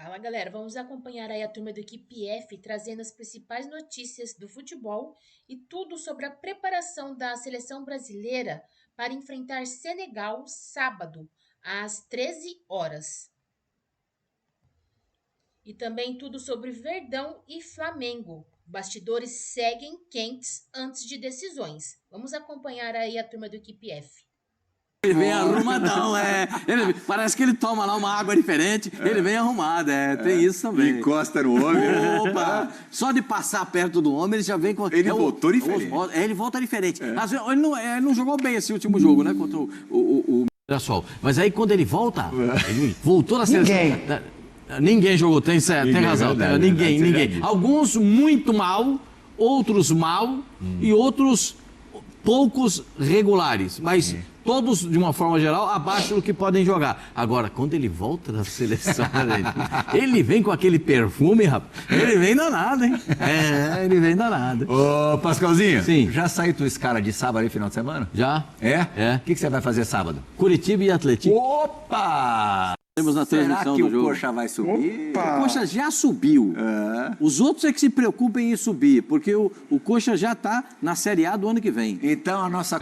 Fala galera, vamos acompanhar aí a turma do Equipe F trazendo as principais notícias do futebol e tudo sobre a preparação da seleção brasileira para enfrentar Senegal sábado às 13 horas. E também tudo sobre Verdão e Flamengo. Bastidores seguem quentes antes de decisões. Vamos acompanhar aí a turma do Equipe F. Ele vem arrumadão, parece que ele toma lá uma água diferente, ele vem arrumado, tem isso também. Encosta no homem. Opa! Só de passar perto do homem, ele já vem com... Ele voltou diferente. Ele volta diferente. Às vezes, ele não jogou bem esse último jogo, né, contra o Mirassol. Mas aí, quando ele volta, ele voltou na seleção... Ninguém jogou, tem razão. Ninguém. Alguns muito mal, outros mal e outros poucos regulares, mas todos, de uma forma geral, abaixo do que podem jogar. Agora, quando ele volta da seleção, ele vem com aquele perfume, rapaz, ele vem danado, hein? Ele vem danado. Ô, Pascalzinho, sim. Já saiu tua escala de sábado aí, final de semana? Já. É? O que você vai fazer sábado? Curitiba e Atlético. Opa! Temos na transmissão Será que do jogo. O Coxa vai subir? O Coxa já subiu. Os outros é que se preocupem em subir, porque o Coxa já está na Série A do ano que vem. Então a nossa...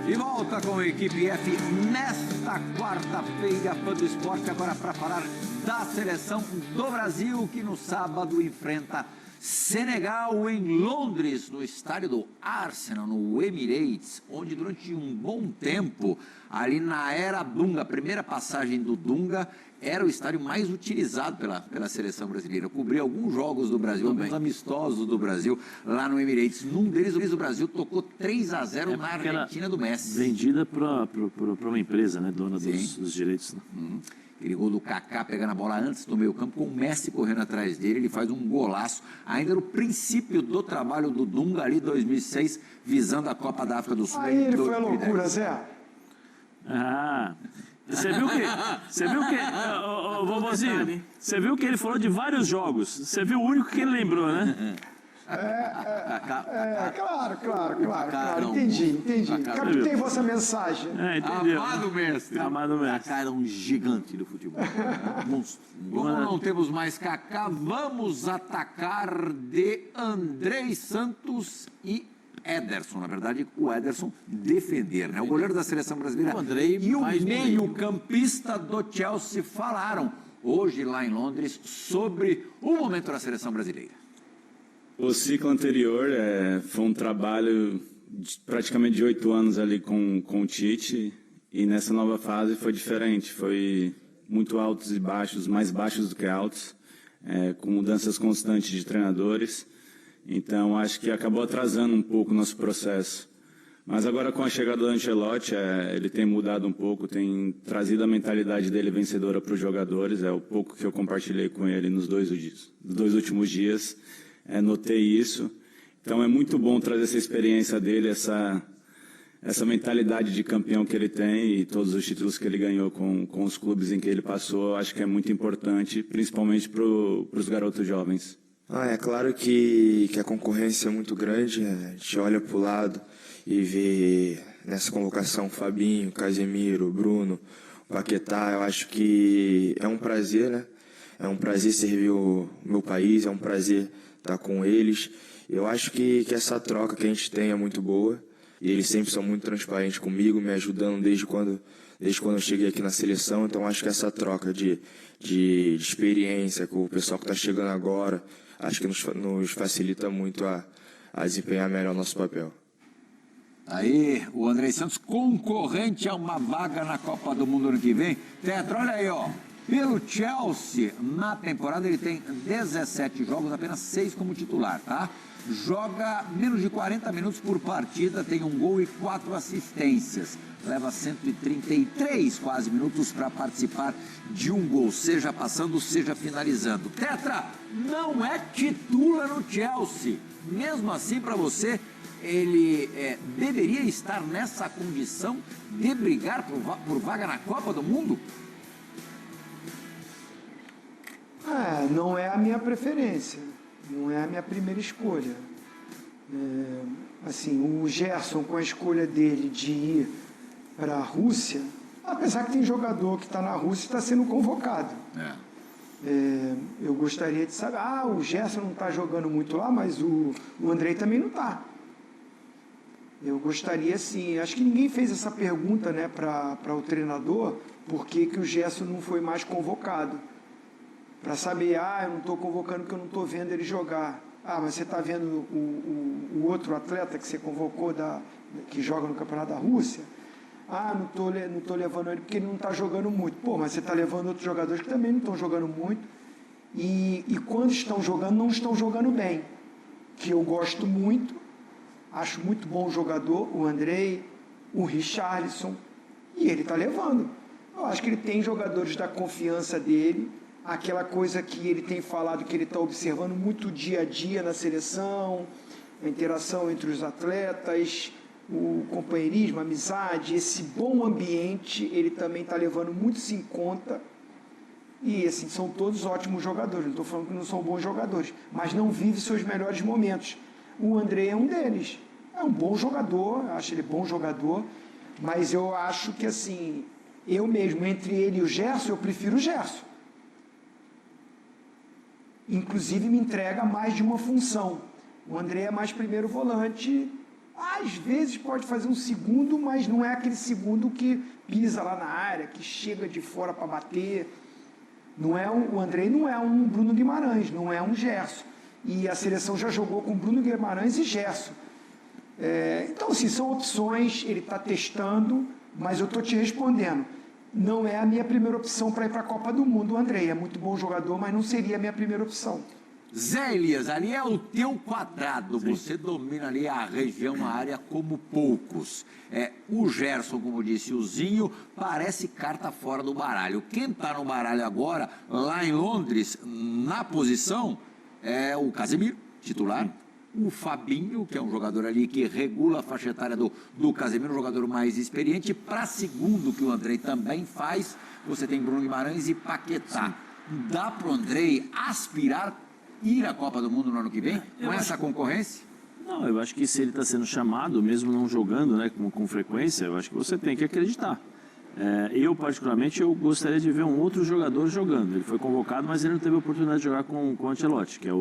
E volta com a Equipe F nesta quarta-feira, fã do esporte, agora para falar da seleção do Brasil, que no sábado enfrenta Senegal em Londres, no estádio do Arsenal, no Emirates, onde durante um bom tempo, ali na era Dunga, a primeira passagem do Dunga, era o estádio mais utilizado pela seleção brasileira. Eu cobri alguns jogos do Brasil, alguns amistosos do Brasil, lá no Emirates. Num deles, o Brasil tocou 3-0 na Argentina do Messi. Vendida para uma empresa, né, dona dos direitos. Né? Aquele gol do Kaká pegando a bola antes do meio campo, com o Messi correndo atrás dele, ele faz um golaço, ainda no princípio do trabalho do Dunga ali, 2006, visando a Copa da África do Sul. Aí ele foi a loucura, Zé. Você viu que, vovozinho, você viu que ele falou de vários jogos, você viu o único que ele lembrou, né? Claro. Entendi. Captei vossa mensagem. Entendeu? Amado mestre. Kaká era um gigante do futebol. Monstro. Como não temos mais Kaká, vamos atacar de Andrei Santos e Ederson. Na verdade, o Ederson defender, né? O goleiro da seleção brasileira e o meio-campista do Chelsea falaram hoje lá em Londres sobre o momento da seleção brasileira. O ciclo anterior foi um trabalho praticamente de 8 anos ali com o Tite, e nessa nova fase foi diferente, foi muito altos e baixos, mais baixos do que altos, com mudanças constantes de treinadores, então acho que acabou atrasando um pouco o nosso processo. Mas agora com a chegada do Ancelotti, ele tem mudado um pouco, tem trazido a mentalidade dele vencedora para os jogadores, é o pouco que eu compartilhei com ele nos dois últimos dias. Notei isso, então é muito bom trazer essa experiência dele, essa mentalidade de campeão que ele tem e todos os títulos que ele ganhou com os clubes em que ele passou, acho que é muito importante, principalmente para os garotos jovens. É claro que a concorrência é muito grande, a gente olha para o lado e vê nessa convocação Fabinho, Casemiro, Bruno, Paquetá. Eu acho que é um prazer, né? É um prazer servir o meu país, é um prazer estar com eles. Eu acho que essa troca que a gente tem é muito boa. E eles sempre são muito transparentes comigo, me ajudando desde quando eu cheguei aqui na seleção. Então acho que essa troca de experiência com o pessoal que está chegando agora, acho que nos facilita muito a desempenhar melhor o nosso papel. Aí, o Andrei Santos, concorrente a uma vaga na Copa do Mundo ano que vem. Tetra, olha aí, ó. Pelo Chelsea, na temporada ele tem 17 jogos, apenas 6 como titular, tá? Joga menos de 40 minutos por partida, tem 1 gol e 4 assistências. Leva 133 quase minutos para participar de 1 gol, seja passando, seja finalizando. Tetra, não é titular no Chelsea. Mesmo assim, para você, ele deveria estar nessa condição de brigar por vaga na Copa do Mundo? Não é a minha preferência, não é a minha primeira escolha. Assim, o Gerson, com a escolha dele de ir para a Rússia, apesar que tem jogador que está na Rússia e está sendo convocado. Eu gostaria de saber, o Gerson não está jogando muito lá, mas o Andrei também não está. Eu gostaria, sim, acho que ninguém fez essa pergunta, né, para o treinador, por que o Gerson não foi mais convocado. Para saber, eu não estou convocando porque eu não estou vendo ele jogar. Mas você está vendo o outro atleta que você convocou, que joga no Campeonato da Rússia? Não estou levando ele porque ele não está jogando muito. Mas você está levando outros jogadores que também não estão jogando muito. E quando estão jogando, não estão jogando bem. Que eu gosto muito, acho muito bom o jogador, o Andrei, o Richarlison, e ele está levando. Eu acho que ele tem jogadores da confiança dele, aquela coisa que ele tem falado, que ele está observando muito dia a dia na seleção, a interação entre os atletas, o companheirismo, a amizade, esse bom ambiente, ele também está levando muito isso em conta. E assim, são todos ótimos jogadores, não estou falando que não são bons jogadores, mas não vive seus melhores momentos. O André é um deles, é um bom jogador, acho ele bom jogador, mas eu acho que assim, eu mesmo, entre ele e o Gerson, eu prefiro o Gerson. Inclusive me entrega mais de uma função. O André é mais primeiro volante, às vezes pode fazer um segundo, mas não é aquele segundo que pisa lá na área, que chega de fora para bater. O André não é um Bruno Guimarães, não é um Gerson. E a seleção já jogou com Bruno Guimarães e Gerson. Então, assim, são opções, ele está testando, mas eu estou te respondendo. Não é a minha primeira opção para ir para a Copa do Mundo, o André. É muito bom jogador, mas não seria a minha primeira opção. Zé Elias, ali é o teu quadrado, você domina ali a região, a área como poucos. O Gerson, como disse o Zinho, parece carta fora do baralho. Quem está no baralho agora, lá em Londres, na posição, é o Casemiro, titular. O Fabinho, que é um jogador ali que regula a faixa etária do Casemiro, um jogador mais experiente. Para segundo, que o Andrei também faz, você tem Bruno Guimarães e Paquetá. Dá para o Andrei aspirar ir à Copa do Mundo no ano que vem, com essa concorrência? Não, eu acho que se ele está sendo chamado, mesmo não jogando, né, com frequência, eu acho que você tem que acreditar. Eu, particularmente, eu gostaria de ver um outro jogador jogando. Ele foi convocado, mas ele não teve a oportunidade de jogar com o Ancelotti, que é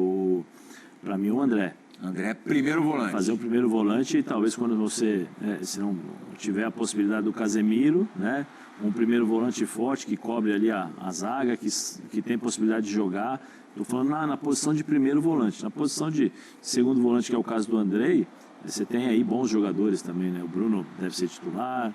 para mim, o André. André, primeiro volante. Fazer o primeiro volante e talvez quando você, se não tiver a possibilidade do Casemiro, né, um primeiro volante forte que cobre ali a zaga, que tem possibilidade de jogar. Estou falando na posição de primeiro volante. Na posição de segundo volante, que é o caso do Andrei, você tem aí bons jogadores também, né? O Bruno deve ser titular,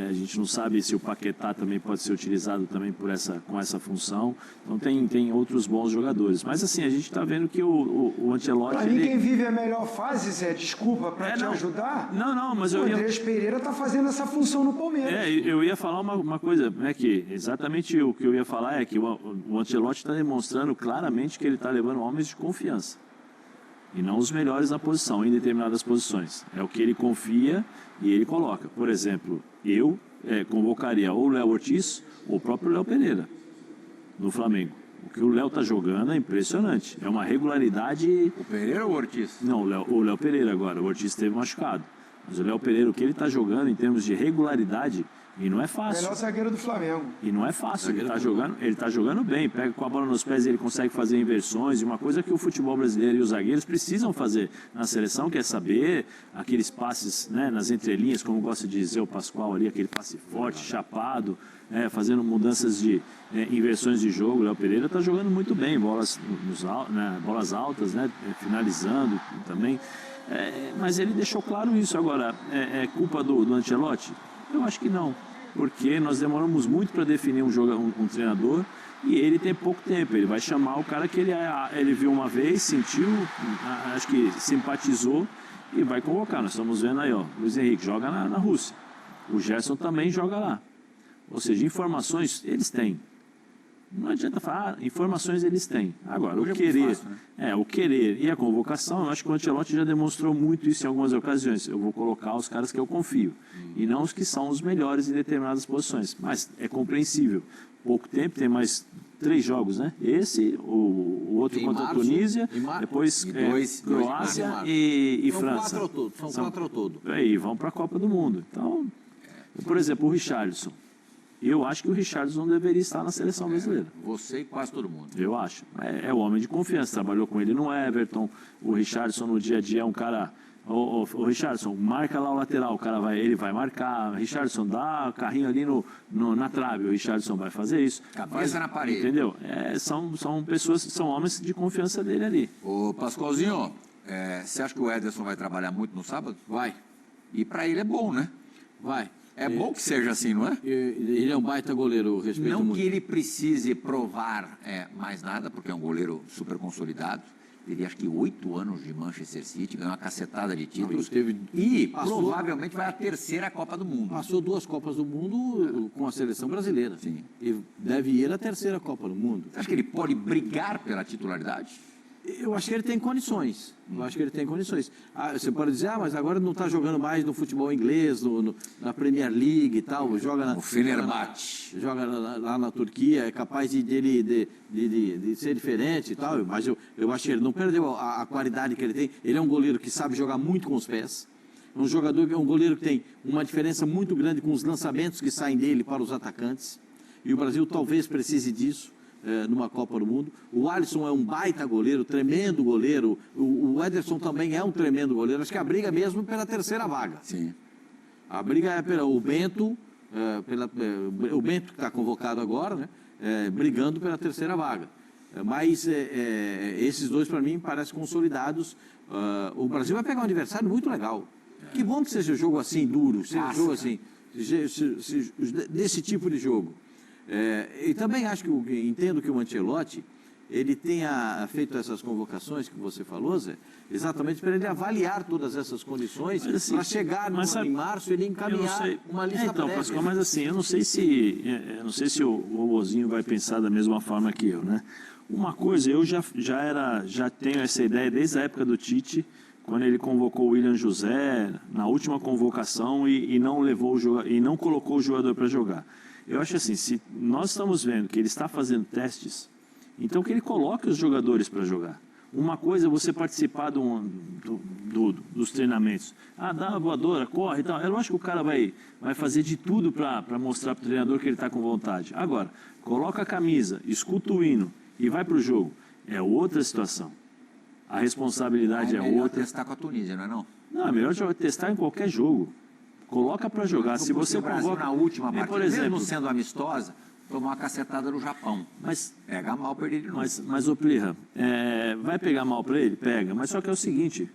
a gente não sabe se o Paquetá também pode ser utilizado também com essa função. Então tem outros bons jogadores. Mas assim, a gente está vendo que o Ancelotti... Para mim, quem vive a melhor fase, Zé, desculpa, para te ajudar, mas o Andrés Pereira está fazendo essa função no Palmeiras. Eu ia falar uma coisa, né, que exatamente o que eu ia falar é que o Ancelotti está demonstrando claramente que ele está levando homens de confiança. E não os melhores na posição, em determinadas posições. É o que ele confia e ele coloca. Por exemplo, eu convocaria ou o Léo Ortiz ou o próprio Léo Pereira no Flamengo. O que o Léo está jogando é impressionante. É uma regularidade... O Pereira ou o Ortiz? Não, o Léo Pereira agora. O Ortiz esteve machucado. Mas o Léo Pereira, o que ele está jogando em termos de regularidade, e não é fácil. Melhor zagueiro do Flamengo. E não é fácil, ele está jogando bem, pega com a bola nos pés e ele consegue fazer inversões, e uma coisa que o futebol brasileiro e os zagueiros precisam fazer na seleção, que é saber aqueles passes, né, nas entrelinhas, como gosta de dizer o Pascoal ali, aquele passe forte, chapado, fazendo mudanças de inversões de jogo. O Léo Pereira está jogando muito bem, bolas altas, né, finalizando também. Mas ele deixou claro isso. Agora, é culpa do Ancelotti? Eu acho que não, porque nós demoramos muito para definir um treinador e ele tem pouco tempo. Ele vai chamar o cara que ele viu uma vez, sentiu, acho que simpatizou e vai convocar. Nós estamos vendo aí, Luiz Henrique joga na Rússia, o Gerson também joga lá. Ou seja, informações eles têm. Não adianta falar, informações eles têm. Agora, o querer, fácil, né? O querer e a convocação, eu acho que o Ancelotti já demonstrou muito isso em algumas ocasiões. Eu vou colocar os caras que eu confio, e não os que são os melhores em determinadas posições. Mas é compreensível. Pouco tempo, tem mais 3 jogos, né? Esse, o outro contra a Tunísia, depois Croácia e França. São 4 ao todo. E vão para a Copa do Mundo. Então, por exemplo, o Richarlison. eu acho que o Richarlison não deveria estar na seleção brasileira. Você e quase todo mundo. Eu acho. É o homem de confiança, trabalhou com ele no Everton. O Richarlison no dia a dia é um cara... O Richarlison, marca lá o lateral, o cara ele vai marcar. Richarlison, dá carrinho ali na trave, o Richarlison vai fazer isso. Cabeça na parede. Entendeu? São pessoas, são homens de confiança dele ali. Ô, Pascoalzinho, você acha que o Ederson vai trabalhar muito no sábado? Vai. E para ele é bom, né? Vai. É bom que seja assim, não é? Ele é um baita goleiro, eu respeito Não muito. que ele precise provar mais nada, porque é um goleiro super consolidado. Teve acho que 8 anos de Manchester City, ganhou uma cacetada de títulos. Provavelmente vai à terceira Copa do Mundo. Passou 2 Copas do Mundo com a seleção brasileira. Sim. E deve ir à terceira Copa do Mundo. Você acha que ele pode brigar pela titularidade? Eu acho que ele tem condições. Você pode dizer, mas agora não está jogando mais no futebol inglês, na Premier League e tal. Joga No Fenerbahçe. Joga lá na Turquia, é capaz de ser diferente e tal. Mas eu acho que ele não perdeu a qualidade que ele tem. Ele é um goleiro que sabe jogar muito com os pés. É um goleiro que tem uma diferença muito grande com os lançamentos que saem dele para os atacantes. E o Brasil talvez precise disso. Numa Copa do Mundo. O Alisson é um baita goleiro, tremendo goleiro. O Ederson também é um tremendo goleiro. Acho que a briga mesmo é pela terceira vaga. Sim. A briga é pelo Bento, o Bento que está convocado agora, né? Brigando pela terceira vaga. Mas esses dois, para mim, parecem consolidados. O Brasil vai pegar um adversário muito legal. Que bom que seja jogo assim, duro, seja jogo assim, desse tipo de jogo. E também entendo que o Ancelotti, ele tenha feito essas convocações que você falou, Zé, exatamente para ele avaliar todas essas condições, para chegar em março ele encaminhar uma lista prévia. Pascoal, mas assim, eu não sei se o Robozinho vai pensar da mesma forma que eu, né? Uma coisa, eu já tenho essa ideia desde a época do Tite, quando ele convocou o William José na última convocação e não colocou o jogador para jogar. Eu acho assim, se nós estamos vendo que ele está fazendo testes, então que ele coloque os jogadores para jogar. Uma coisa é você participar dos treinamentos. Dá uma voadora, corre e tal. É lógico que o cara vai fazer de tudo para mostrar para o treinador que ele está com vontade. Agora, coloca a camisa, escuta o hino e vai para o jogo. É outra situação. A responsabilidade é outra. É melhor testar com a Tunísia, não é não? Não, é melhor testar em qualquer jogo. Coloca para jogar. Se você convoca na última partida, por exemplo, mesmo sendo amistosa, tomou uma cacetada no Japão. Mas pega mal para ele de novo. Mas ô Plirra, vai pegar mal para ele? Pega. Mas só que é o seguinte,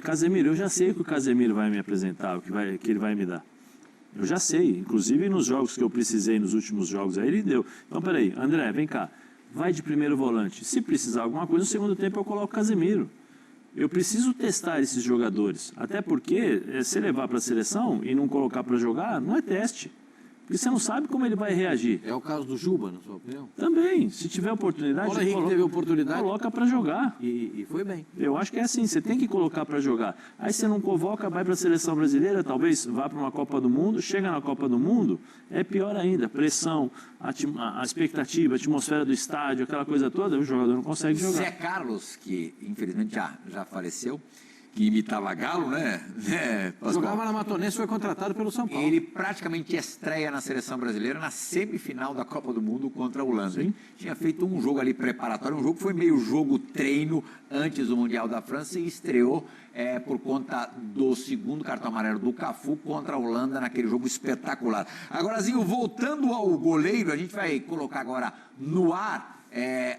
Casemiro, eu já sei o que o Casemiro vai me apresentar, que ele vai me dar. Eu já sei. Inclusive nos jogos que eu precisei, nos últimos jogos, aí ele deu. Então, peraí, André, vem cá. Vai de primeiro volante. Se precisar alguma coisa, no segundo tempo eu coloco o Casemiro. Eu preciso testar esses jogadores, até porque se levar para a seleção e não colocar para jogar, não é teste. Porque você não sabe como ele vai reagir. É o caso do Juba, na sua opinião? Também. Se tiver oportunidade, teve oportunidade, coloca para jogar. E foi bem. Eu acho que é assim, você tem que colocar para jogar. Aí você não convoca, vai para a seleção brasileira, talvez vá para uma Copa do Mundo, chega na Copa do Mundo, é pior ainda. Pressão, a expectativa, a atmosfera do estádio, aquela coisa toda, o jogador não consegue jogar. Zé Carlos, que infelizmente já faleceu, que imitava Galo, né? Jogava na Matonense, foi contratado pelo São Paulo. Ele praticamente estreia na seleção brasileira na semifinal da Copa do Mundo contra a Holanda. Sim. Tinha feito um jogo ali preparatório, um jogo que foi meio jogo treino antes do Mundial da França e estreou por conta do segundo cartão amarelo do Cafu contra a Holanda naquele jogo espetacular. Agora, Zinho, voltando ao goleiro, a gente vai colocar agora no ar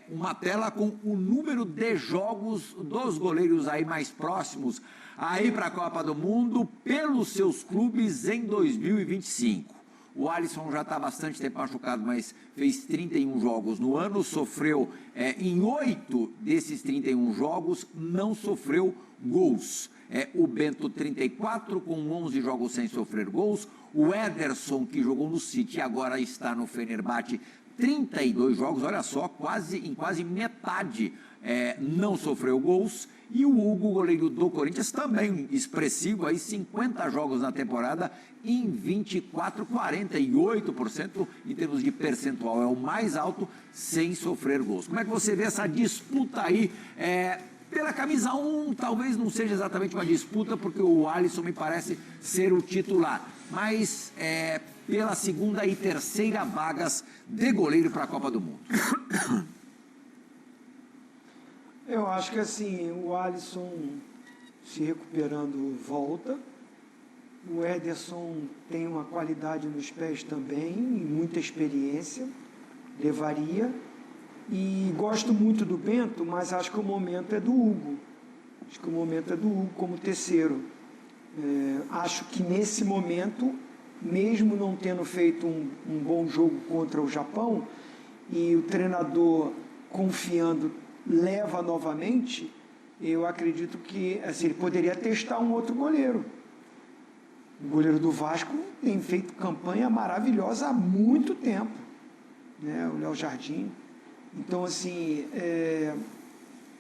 uma tela com o número de jogos dos goleiros aí mais próximos aí para a Copa do Mundo pelos seus clubes em 2025. O Alisson já está há bastante tempo machucado, mas fez 31 jogos no ano, sofreu em 8 desses 31 jogos, não sofreu gols. O Bento 34 com 11 jogos sem sofrer gols. O Ederson, que jogou no City e agora está no Fenerbahçe, 32 jogos, olha só, em quase metade não sofreu gols. E o Hugo, goleiro do Corinthians, também expressivo, aí 50 jogos na temporada, em 24, 48% em termos de percentual, é o mais alto sem sofrer gols. Como é que você vê essa disputa aí? Pela camisa 1, talvez não seja exatamente uma disputa, porque o Alisson me parece ser o titular, mas pela segunda e terceira vagas de goleiro para a Copa do Mundo? Eu acho que assim, o Alisson se recuperando volta. O Ederson tem uma qualidade nos pés também, e muita experiência, levaria. E gosto muito do Bento, mas acho que o momento é do Hugo. Acho que o momento é do Hugo como terceiro. Acho que nesse momento, mesmo não tendo feito um bom jogo contra o Japão, e o treinador confiando leva novamente, eu acredito que assim, ele poderia testar um outro goleiro. O goleiro do Vasco tem feito campanha maravilhosa há muito tempo, né? O Léo Jardim. Então, assim,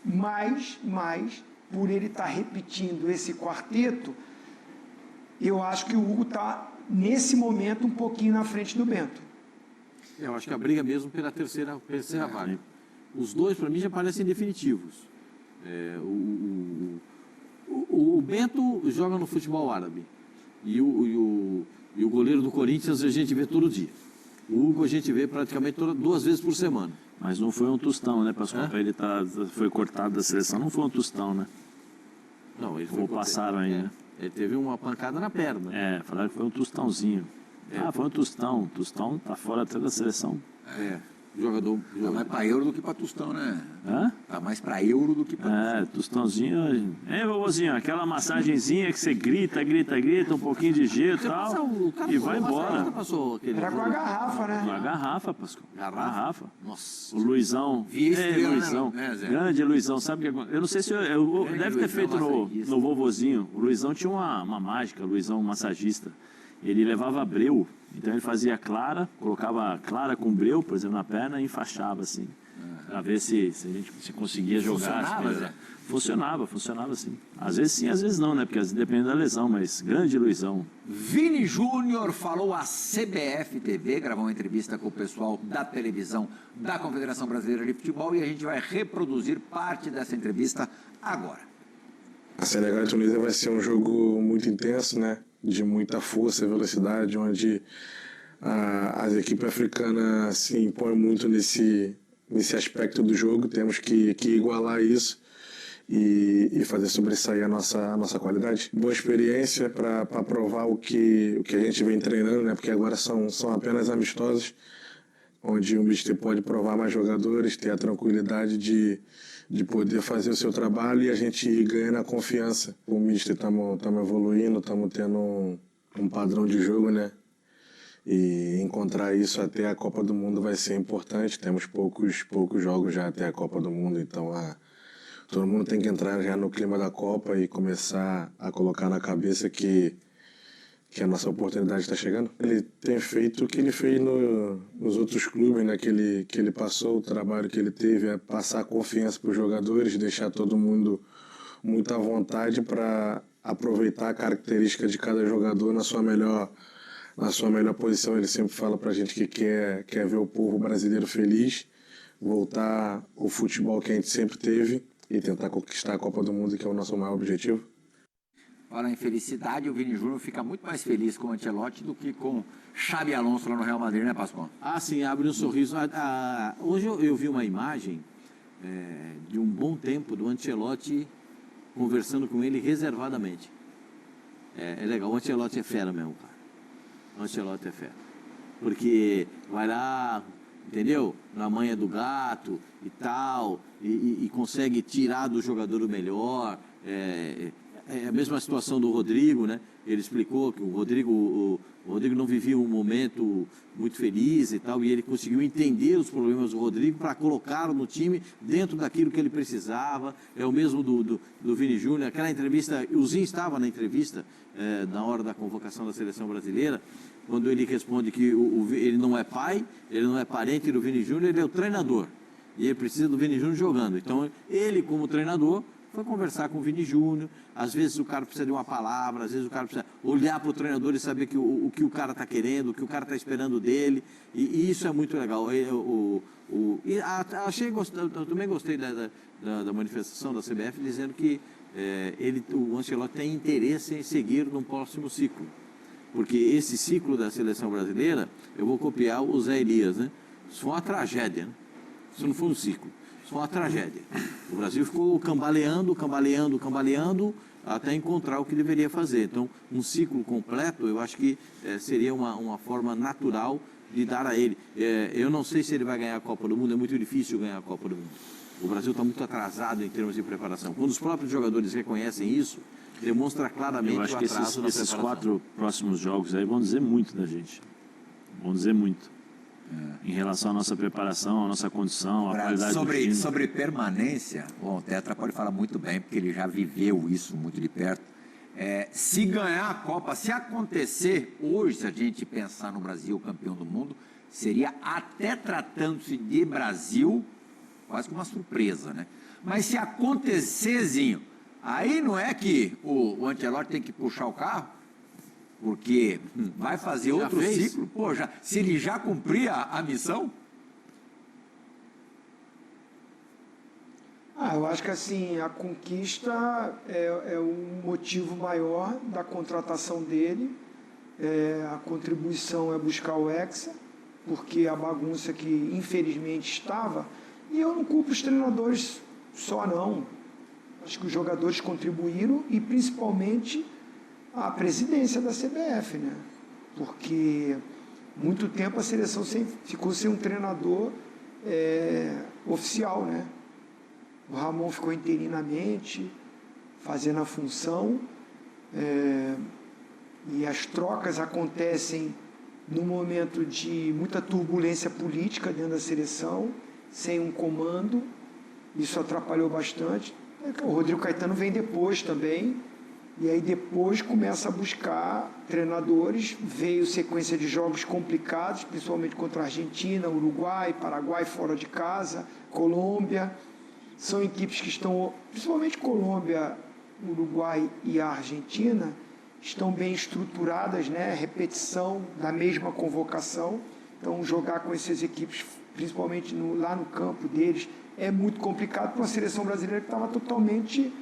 mas por ele estar repetindo esse quarteto, eu acho que o Hugo está, nesse momento, um pouquinho na frente do Bento. Eu acho que a briga mesmo pela terceira vaga. Os dois, para mim, já parecem definitivos. O Bento joga no futebol árabe. E o goleiro do Corinthians a gente vê todo dia. O Hugo a gente vê praticamente 2 vezes por semana. Mas não foi um tostão, né, Pascoal? Ele foi cortado da seleção, não foi um tostão, né? Não, ele Ou passaram aí, né? Ele teve uma pancada na perna. Falaram que foi um tostãozinho. Foi um tostão. Tostão tá fora até da seleção. Jogador. Tá mais para euro do que para tostão, né? Hã? Tá mais para euro do que para tostãozinho. Vovozinho, aquela massagenzinha que você grita, um pouquinho de gelo e tal, e vai embora. Era com a garrafa, né? Com a garrafa, Pascoal. Garrafa. Nossa. O Luizão. Luizão. Grande Luizão. Sabe o que aconteceu? Eu não sei se deve ter feito no vovozinho. O Luizão tinha uma mágica, o Luizão, massagista. Ele levava breu, então ele fazia clara, colocava clara com breu, por exemplo, na perna e enfaixava assim, para ver se a gente conseguia jogar. Funcionava sim. Às vezes sim, às vezes não, né? Porque às vezes depende da lesão, mas grande Luizão. Vini Júnior falou à CBF TV, gravou uma entrevista com o pessoal da televisão da Confederação Brasileira de Futebol e a gente vai reproduzir parte dessa entrevista agora. A Senegal e a Tunísia vai ser um jogo muito intenso, né? De muita força e velocidade, onde as equipes africanas se impõem muito nesse aspecto do jogo. Temos que igualar isso e fazer sobressair a nossa qualidade. Boa experiência para provar o que a gente vem treinando, né? Porque agora são apenas amistosos, onde o Mister pode provar mais jogadores, ter a tranquilidade de poder fazer o seu trabalho e a gente ganha na confiança. O Mister estamos evoluindo, estamos tendo um padrão de jogo, né? E encontrar isso até a Copa do Mundo vai ser importante. Temos poucos jogos já até a Copa do Mundo, então todo mundo tem que entrar já no clima da Copa e começar a colocar na cabeça que a nossa oportunidade está chegando. Ele tem feito o que ele fez nos outros clubes, né? Que ele passou, o trabalho que ele teve é passar confiança para os jogadores, deixar todo mundo muito à vontade para aproveitar a característica de cada jogador na sua melhor posição. Ele sempre fala para a gente que quer ver o povo brasileiro feliz, voltar o futebol que a gente sempre teve e tentar conquistar a Copa do Mundo, que é o nosso maior objetivo. Fala em felicidade, o Vini Júnior fica muito mais feliz com o Ancelotti do que com Xabi Alonso lá no Real Madrid, né, Pascoal? Sim, abre um sorriso. Hoje eu vi uma imagem de um bom tempo do Ancelotti conversando com ele reservadamente. É legal, o Ancelotti é fera mesmo, cara. O Ancelotti é fera. Porque vai lá, entendeu? Na manha do gato e tal, e consegue tirar do jogador o melhor. É a mesma situação do Rodrigo, né? Ele explicou que o Rodrigo não vivia um momento muito feliz e tal, e ele conseguiu entender os problemas do Rodrigo para colocá-lo no time dentro daquilo que ele precisava. É o mesmo do Vini Júnior. Aquela entrevista, o Zinho estava na entrevista na hora da convocação da seleção brasileira, quando ele responde que ele não é pai, ele não é parente do Vini Júnior, ele é o treinador. E ele precisa do Vini Júnior jogando. Então, ele, como treinador, foi conversar com o Vini Júnior. Às vezes o cara precisa de uma palavra, às vezes o cara precisa olhar para o treinador e saber o que o cara está querendo, o que o cara está esperando dele, e isso é muito legal. Eu também gostei da manifestação da CBF dizendo que o Ancelotti tem interesse em seguir no próximo ciclo. Porque esse ciclo da seleção brasileira, eu vou copiar o Zé Elias, né? Isso foi uma tragédia, né? Isso não foi um ciclo, isso foi uma tragédia. O Brasil ficou cambaleando, até encontrar o que deveria fazer. Então, um ciclo completo, eu acho que seria uma forma natural de dar a ele. Eu não sei se ele vai ganhar a Copa do Mundo, é muito difícil ganhar a Copa do Mundo. O Brasil está muito atrasado em termos de preparação. Quando os próprios jogadores reconhecem isso, demonstra claramente eu acho que esses 4 próximos jogos aí vão dizer muito da gente. Vão dizer muito. Em relação à nossa preparação, à nossa condição, à qualidade do time. Sobre permanência, bom, o Tetra pode falar muito bem, porque ele já viveu isso muito de perto. Se ganhar a Copa, se acontecer hoje, se a gente pensar no Brasil campeão do mundo, seria, até tratando-se de Brasil, quase que uma surpresa, né? Mas se acontecer, Zinho, aí não é que o Ancelotti tem que puxar o carro? Porque vai fazer outro ciclo, pô, se ele já cumprir a missão? Eu acho que assim, a conquista é um motivo maior da contratação dele, a contribuição é buscar o Hexa, porque a bagunça que infelizmente estava, e eu não culpo os treinadores só não, acho que os jogadores contribuíram e principalmente a presidência da CBF, né? Porque muito tempo a seleção ficou sem um treinador oficial, né? O Ramon ficou interinamente fazendo a função e as trocas acontecem num momento de muita turbulência política dentro da seleção, sem um comando, isso atrapalhou bastante. O Rodrigo Caetano vem depois também, e aí depois começa a buscar treinadores, veio sequência de jogos complicados, principalmente contra a Argentina, Uruguai, Paraguai fora de casa, Colômbia. São equipes que estão, principalmente Colômbia, Uruguai e a Argentina, estão bem estruturadas, né? Repetição da mesma convocação. Então jogar com essas equipes, principalmente lá no campo deles, é muito complicado para uma seleção brasileira que estava totalmente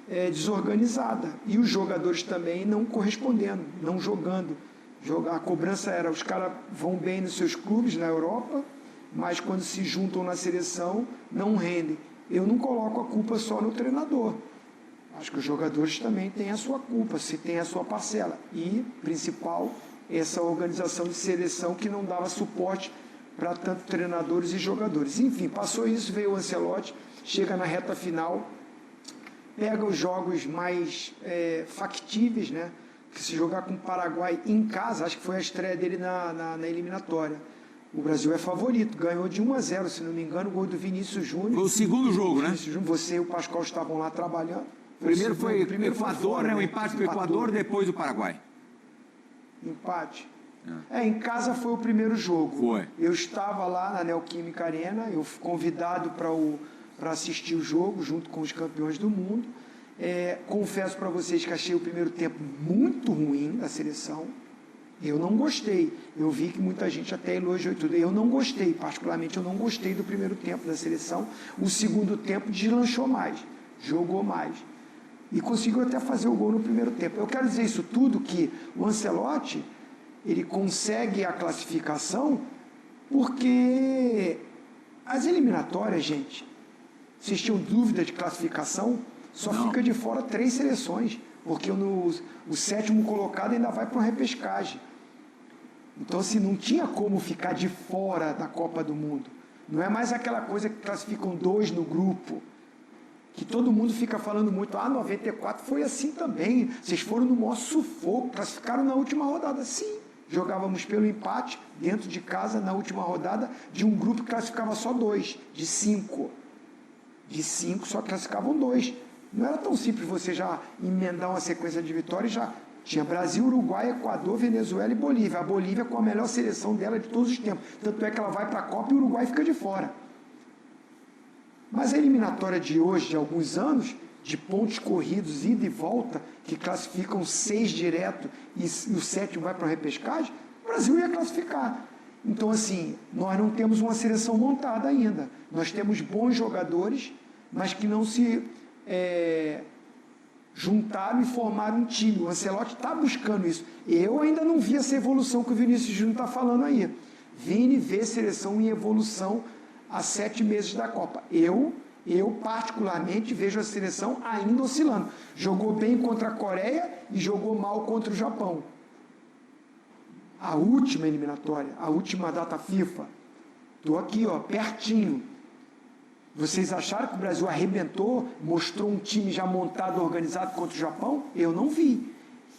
desorganizada. E os jogadores também não correspondendo, não jogando. A cobrança era, os caras vão bem nos seus clubes na Europa, mas quando se juntam na seleção, não rendem. Eu não coloco a culpa só no treinador. Acho que os jogadores também têm a sua culpa, se tem a sua parcela. E, principal, essa organização de seleção que não dava suporte para tanto treinadores e jogadores. Enfim, passou isso, veio o Ancelotti, chega na reta final, pega os jogos mais factíveis, né? Que se jogar com o Paraguai em casa, acho que foi a estreia dele na eliminatória. O Brasil é favorito, ganhou de 1-0, se não me engano, o gol do Vinícius Júnior. Foi o segundo jogo, né? Você e o Pascoal estavam lá trabalhando. Primeiro foi o Equador, né? O empate com o Equador, depois o Paraguai. Empate. Em casa foi o primeiro jogo. Foi. Eu estava lá na Neoquímica Arena, eu fui convidado para assistir o jogo, junto com os campeões do mundo. Confesso para vocês que achei o primeiro tempo muito ruim da seleção. Eu não gostei. Eu vi que muita gente até elogiou e tudo. Eu não gostei, particularmente eu não gostei do primeiro tempo da seleção. O segundo tempo deslanchou mais, jogou mais. E conseguiu até fazer o gol no primeiro tempo. Eu quero dizer isso tudo, que o Ancelotti, ele consegue a classificação porque as eliminatórias, gente, vocês tinham dúvida de classificação, só fica de fora 3 seleções, porque o 7º colocado ainda vai para uma repescagem. Então, assim, não tinha como ficar de fora da Copa do Mundo. Não é mais aquela coisa que classificam 2 no grupo, que todo mundo fica falando muito, 94 foi assim também, vocês foram no maior sufoco, classificaram na última rodada. Sim, jogávamos pelo empate, dentro de casa, na última rodada, de um grupo que classificava só 2, de 5. De 5 só classificavam 2. Não era tão simples você já emendar uma sequência de vitórias, já tinha Brasil, Uruguai, Equador, Venezuela e Bolívia. A Bolívia com a melhor seleção dela de todos os tempos. Tanto é que ela vai para a Copa e o Uruguai fica de fora. Mas a eliminatória de hoje, de alguns anos, de pontos corridos, ida e volta, que classificam 6 direto e o 7º vai para a repescagem, o Brasil ia classificar. Então, assim, nós não temos uma seleção montada ainda. Nós temos bons jogadores, mas que não se juntaram e formaram um time. O Ancelotti está buscando isso. Eu ainda não vi essa evolução que o Vinícius Júnior está falando aí. Vini vê seleção em evolução há 7 meses da Copa. Eu particularmente vejo a seleção ainda oscilando. Jogou bem contra a Coreia e jogou mal contra o Japão. A última eliminatória, a última data FIFA, estou aqui, ó, pertinho. Vocês acharam que o Brasil arrebentou, mostrou um time já montado, organizado contra o Japão? Eu não vi.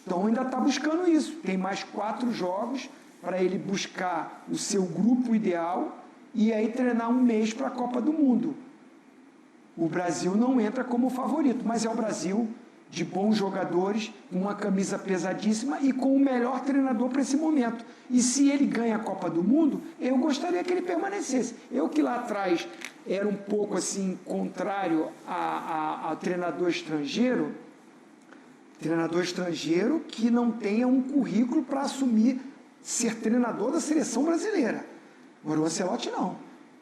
Então ainda está buscando isso. Tem mais 4 jogos para ele buscar o seu grupo ideal e aí treinar um mês para a Copa do Mundo. O Brasil não entra como favorito, mas é o Brasil de bons jogadores, com uma camisa pesadíssima e com o melhor treinador para esse momento. E se ele ganha a Copa do Mundo, eu gostaria que ele permanecesse. Eu que lá atrás era um pouco assim contrário a treinador estrangeiro que não tenha um currículo para assumir ser treinador da seleção brasileira. Agora o Ancelotti não. O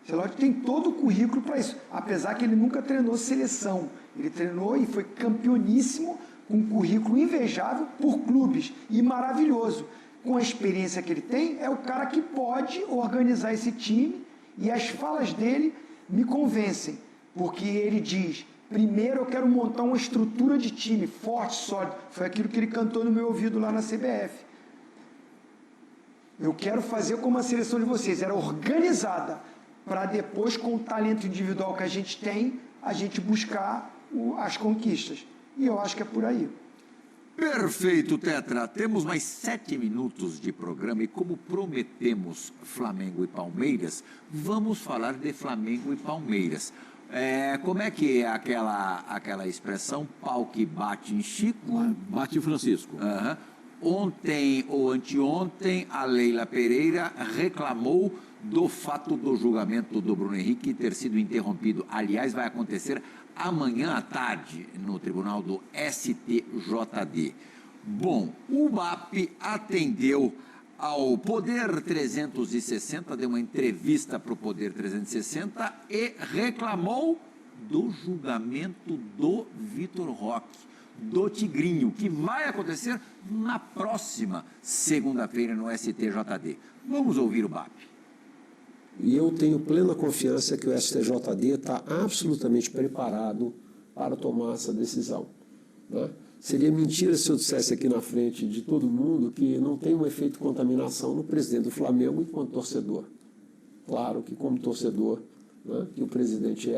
Ancelotti tem todo o currículo para isso, apesar que ele nunca treinou seleção. Ele treinou e foi campeoníssimo, com um currículo invejável por clubes e maravilhoso. Com a experiência que ele tem, é o cara que pode organizar esse time e as falas dele me convencem, porque ele diz, primeiro eu quero montar uma estrutura de time forte, sólido. Foi aquilo que ele cantou no meu ouvido lá na CBF. Eu quero fazer como a seleção de vocês, era organizada, para depois, com o talento individual que a gente tem, a gente buscar as conquistas. E eu acho que é por aí. Perfeito, Tetra. Temos mais 7 minutos de programa e como prometemos Flamengo e Palmeiras, vamos falar de Flamengo e Palmeiras. Como é que é aquela expressão, pau que bate em Chico? Bate em Francisco. Ontem ou anteontem, a Leila Pereira reclamou do fato do julgamento do Bruno Henrique ter sido interrompido. Aliás, vai acontecer amanhã à tarde no tribunal do STJD. Bom, o BAP atendeu ao Poder 360, deu uma entrevista para o Poder 360 e reclamou do julgamento do Vitor Roque, do Tigrinho, que vai acontecer na próxima segunda-feira no STJD. Vamos ouvir o BAP. E eu tenho plena confiança que o STJD está absolutamente preparado para tomar essa decisão, né? Seria mentira se eu dissesse aqui na frente de todo mundo que não tem um efeito de contaminação no presidente do Flamengo enquanto torcedor. Claro que como torcedor, né, que o presidente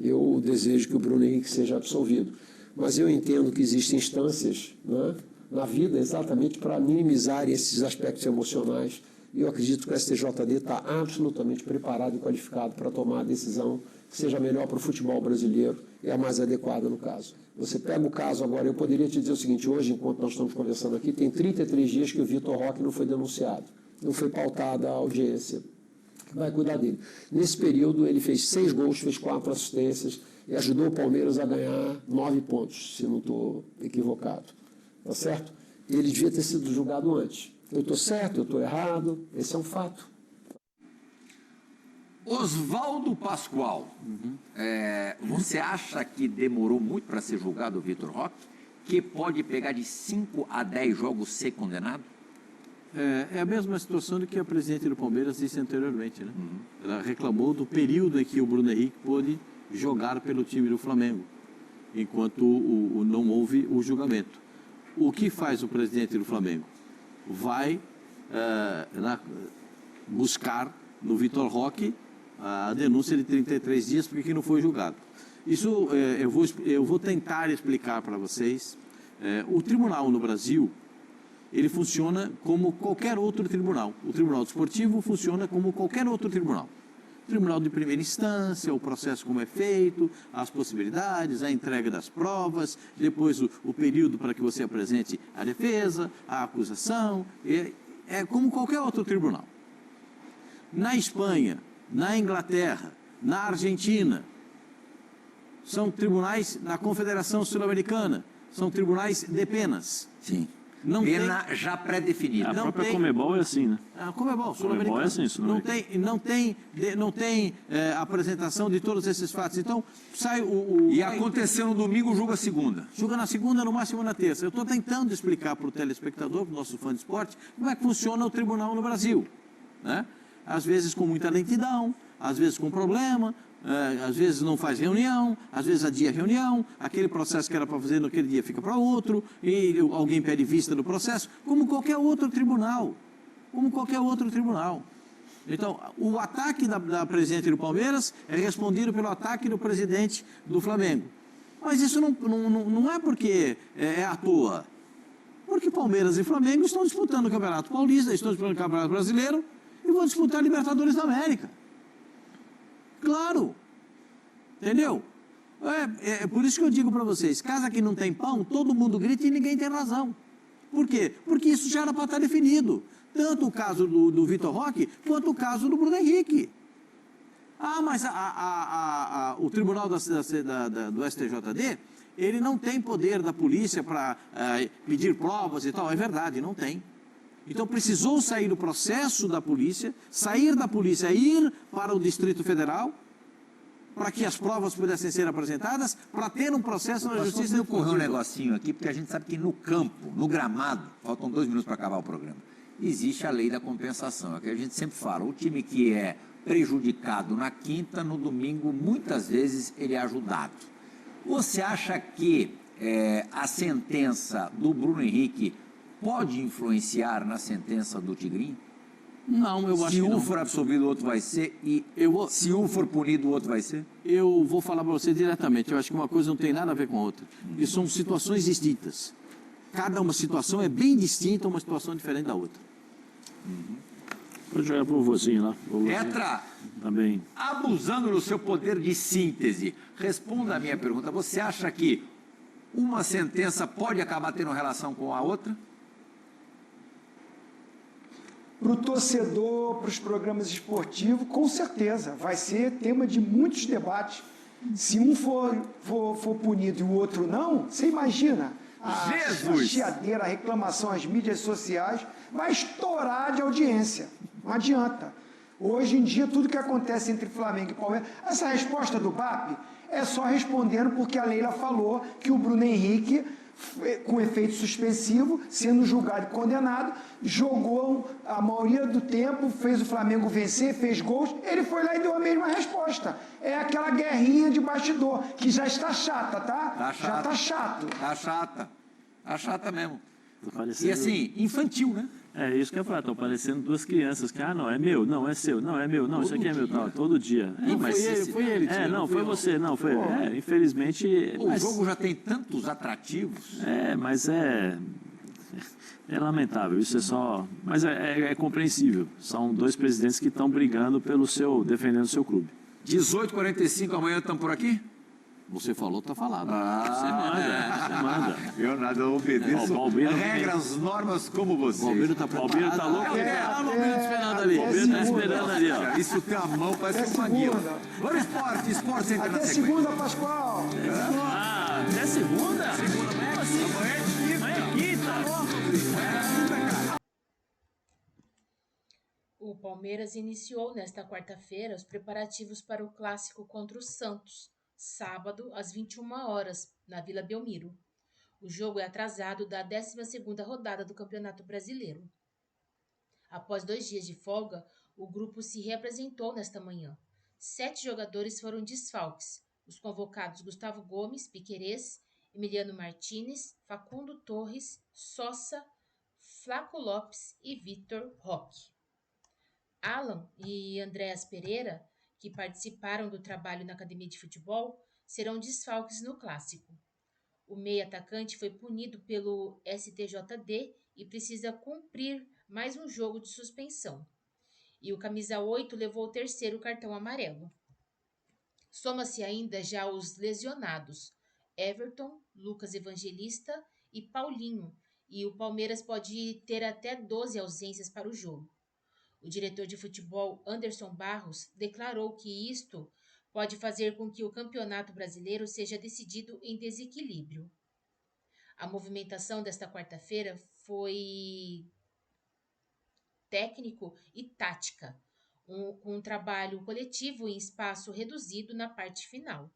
eu desejo que o Bruno Henrique seja absolvido. Mas eu entendo que existem instâncias, né, na vida exatamente para minimizar esses aspectos emocionais. E eu acredito que o STJD está absolutamente preparado e qualificado para tomar a decisão que seja melhor para o futebol brasileiro e a mais adequada no caso. Você pega o caso agora, eu poderia te dizer o seguinte, hoje, enquanto nós estamos conversando aqui, tem 33 dias que o Vitor Roque não foi denunciado, não foi pautada a audiência que vai cuidar dele. Nesse período, ele fez 6 gols, fez 4 assistências e ajudou o Palmeiras a ganhar 9 pontos, se não estou equivocado. Tá certo? Ele devia ter sido julgado antes. Eu estou certo, eu estou errado, esse é um fato. Oswaldo Pascoal, você acha que demorou muito para ser julgado o Vitor Roque? Que pode pegar de 5 a 10 jogos ser condenado? É a mesma situação do que a presidente do Palmeiras disse anteriormente, né? Ela reclamou do período em que o Bruno Henrique pôde jogar pelo time do Flamengo, enquanto não houve o julgamento. O que faz o presidente do Flamengo? Vai buscar no Vitor Roque a denúncia de 33 dias porque não foi julgado. Isso eu vou tentar explicar para vocês. O tribunal no Brasil, ele funciona como qualquer outro tribunal. O tribunal desportivo funciona como qualquer outro tribunal. Tribunal de primeira instância, o processo como é feito, as possibilidades, a entrega das provas, depois o período para que você apresente a defesa, a acusação, é como qualquer outro tribunal. Na Espanha, na Inglaterra, na Argentina, são tribunais na Confederação Sul-Americana, são tribunais de penas. Sim. Não Pena já pré-definida. A Não própria tem- Comebol é assim, né? Comebol, Comebol é assim, Sul-Americano. Não tem apresentação de todos esses fatos. Então, sai E aconteceu no domingo, julga segunda. Joga na segunda, no máximo na terça. Eu estou tentando explicar para o telespectador, para o nosso fã de esporte, como é que funciona o tribunal no Brasil. Né? Às vezes com muita lentidão, às vezes com problema, às vezes não faz reunião, às vezes adia a reunião, aquele processo que era para fazer naquele dia fica para outro, e alguém pede vista do processo, como qualquer outro tribunal. Como qualquer outro tribunal. Então, o ataque da presidente do Palmeiras é respondido pelo ataque do presidente do Flamengo. Mas isso não é porque é à toa. Porque Palmeiras e Flamengo estão disputando o Campeonato Paulista, estão disputando o Campeonato Brasileiro e vão disputar a Libertadores da América. Claro. Entendeu? É por isso que eu digo para vocês, casa que não tem pão, todo mundo grita e ninguém tem razão. Por quê? Porque isso já era para estar definido. Tanto o caso do Vitor Roque, quanto o caso do Bruno Henrique. Mas o tribunal do STJD, ele não tem poder da polícia para pedir provas e tal. É verdade, não tem. Então precisou sair do processo da polícia, sair da polícia, ir para o Distrito Federal, para que as provas pudessem ser apresentadas, para ter um processo na justiça. Mas ocorreu um negocinho aqui, porque a gente sabe que no campo, no gramado, faltam 2 minutos para acabar o programa, existe a lei da compensação. É o que a gente sempre fala, o time que é prejudicado na quinta, no domingo, muitas vezes ele é ajudado. Você acha que a sentença do Bruno Henrique pode influenciar na sentença do Tigrinho? Não, eu acho que não. Se um for absolvido, o outro vai ser, e se um for punido, o outro vai ser? Eu vou falar para você diretamente, eu acho que uma coisa não tem nada a ver com a outra. E são situações distintas. Cada uma situação é bem distinta, uma situação diferente da outra. Pode jogar pro vozinho lá. Petra, Também. abusando do seu poder de síntese, responda a minha pergunta. Você acha que uma sentença pode acabar tendo relação com a outra? Para o torcedor, para os programas esportivos, com certeza, vai ser tema de muitos debates. Se um for punido e o outro não, você imagina, a chiadeira, a reclamação, as mídias sociais, vai estourar de audiência. Não adianta. Hoje em dia, tudo que acontece entre Flamengo e Palmeiras, essa resposta do BAP é só respondendo porque a Leila falou que o Bruno Henrique, com efeito suspensivo, sendo julgado e condenado, jogou a maioria do tempo, fez o Flamengo vencer, fez gols, ele foi lá e deu a mesma resposta. É aquela guerrinha de bastidor, que já está chata, tá? Tá chata. Já está chato. Tá chata. Tá chata mesmo. Tá parecendo... E assim, infantil, né? É isso que eu ia falar, estão parecendo duas crianças que, não, é meu, não, é seu, não, é meu, não, isso aqui é meu, tal, todo dia. Não, foi ele. Não, foi você, não, foi. Infelizmente. O jogo já tem tantos atrativos. Mas é lamentável, isso é só. Mas é compreensível. São dois presidentes que estão brigando defendendo o seu clube. 18h45, amanhã estamos por aqui? Você falou, está falado. Você manda. Eu nada obedeço regras, normas como você. O Balbino está louco. esperando ali. O Balbino está esperando ali, ó. Isso tem a mão, parece uma guia. Vamos esporte entra na Até sequência. segunda, Pascoal. Até segunda? Amanhã é quinta. O Palmeiras iniciou nesta quarta-feira os preparativos para o clássico contra o Santos, sábado às 21 horas, na Vila Belmiro. O jogo é atrasado da 12ª rodada do Campeonato Brasileiro. Após 2 dias de folga, o grupo se reapresentou nesta manhã. 7 jogadores foram desfalques. Os convocados Gustavo Gomes, Piquerez, Emiliano Martínez, Facundo Torres, Sosa, Flaco Lopes e Vitor Roque. Alan e Andréas Pereira, que participaram do trabalho na academia de futebol, serão desfalques no clássico. O meia-atacante foi punido pelo STJD e precisa cumprir mais um jogo de suspensão. E o camisa 8 levou o 3º cartão amarelo. Soma-se ainda já os lesionados, Everton, Lucas Evangelista e Paulinho, e o Palmeiras pode ter até 12 ausências para o jogo. O diretor de futebol, Anderson Barros, declarou que isto pode fazer com que o Campeonato Brasileiro seja decidido em desequilíbrio. A movimentação desta quarta-feira foi técnico e tática, com um trabalho coletivo em espaço reduzido na parte final.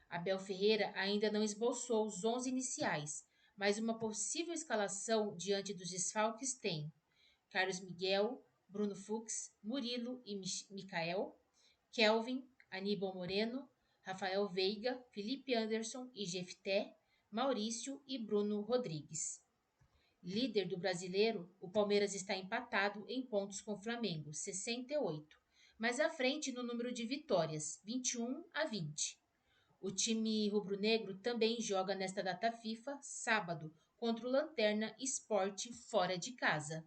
Abel Ferreira ainda não esboçou os 11 iniciais, mas uma possível escalação diante dos desfalques tem Carlos Miguel, Bruno Fux, Murilo e Micael, Kelvin, Aníbal Moreno, Rafael Veiga, Felipe Anderson e Jefté, Maurício e Bruno Rodrigues. Líder do Brasileiro, o Palmeiras está empatado em pontos com o Flamengo, 68, mas à frente no número de vitórias, 21-20. O time rubro-negro também joga nesta data FIFA, sábado, contra o Lanterna Sport fora de casa.